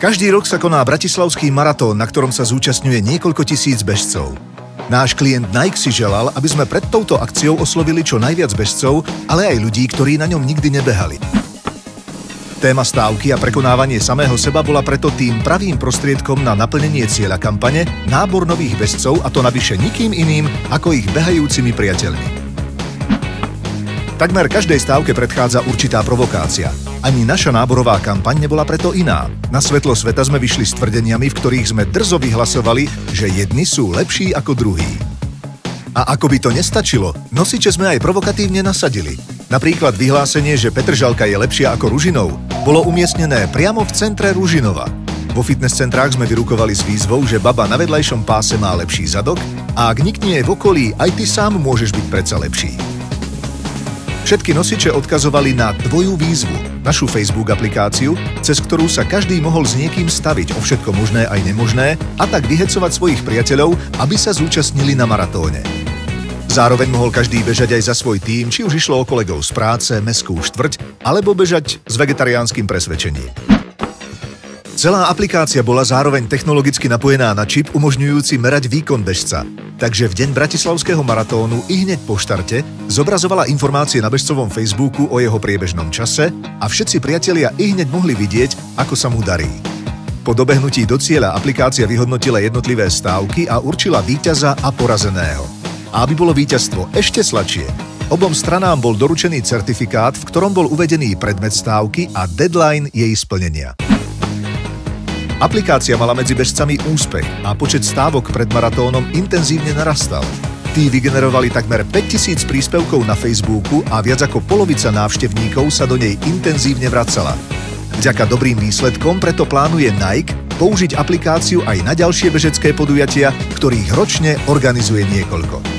Každý rok sa koná bratislavský maratón, na ktorom sa zúčastňuje niekoľko tisíc bežcov. Náš klient Nike si želal, aby sme pred touto akciou oslovili čo najviac bežcov, ale aj ľudí, ktorí na ňom nikdy nebehali. Téma stávky a prekonávanie samého seba bola preto tým pravým prostriedkom na naplnenie cieľa kampane, nábor nových bežcov, a to navyše nikým iným ako ich behajúcimi priateľmi. Takmer každej stávke predchádza určitá provokácia. Ani naša náborová kampaň nebola preto iná. Na svetlo sveta sme vyšli s tvrdeniami, v ktorých sme drzo vyhlasovali, že jedni sú lepší ako druhí. A ako by to nestačilo, nosiče sme aj provokatívne nasadili. Napríklad vyhlásenie, že Petržalka je lepšia ako Ružinov, bolo umiestnené priamo v centre Ružinova. Vo fitness centrách sme vyrukovali s výzvou, že baba na vedľajšom páse má lepší zadok a ak nik nie je v okolí, aj ty sám môžeš byť predsa lepší. Všetky nosiče odkazovali na Tvoju výzvu, našu Facebook aplikáciu, cez ktorú sa každý mohol s niekým staviť o všetko možné aj nemožné a tak vyhecovať svojich priateľov, aby sa zúčastnili na maratóne. Zároveň mohol každý bežať aj za svoj tím, či už išlo o kolegov z práce, mestskú štvrť, alebo bežať s vegetariánskym presvedčením. Celá aplikácia bola zároveň technologicky napojená na čip umožňujúci merať výkon bežca. Takže v deň bratislavského maratónu i hneď po štarte zobrazovala informácie na bežcovom Facebooku o jeho priebežnom čase a všetci priatelia i hneď mohli vidieť, ako sa mu darí. Po dobehnutí do cieľa aplikácia vyhodnotila jednotlivé stávky a určila víťaza a porazeného. A aby bolo víťazstvo ešte sladšie, obom stranám bol doručený certifikát, v ktorom bol uvedený predmet stávky a deadline jej splnenia. Aplikácia mala medzi bežcami úspech a počet stávok pred maratónom intenzívne narastal. Tí vygenerovali takmer 5000 príspevkov na Facebooku a viac ako polovica návštevníkov sa do nej intenzívne vracala. Vďaka dobrým výsledkom preto plánuje Nike použiť aplikáciu aj na ďalšie bežecké podujatia, ktorých ročne organizuje niekoľko.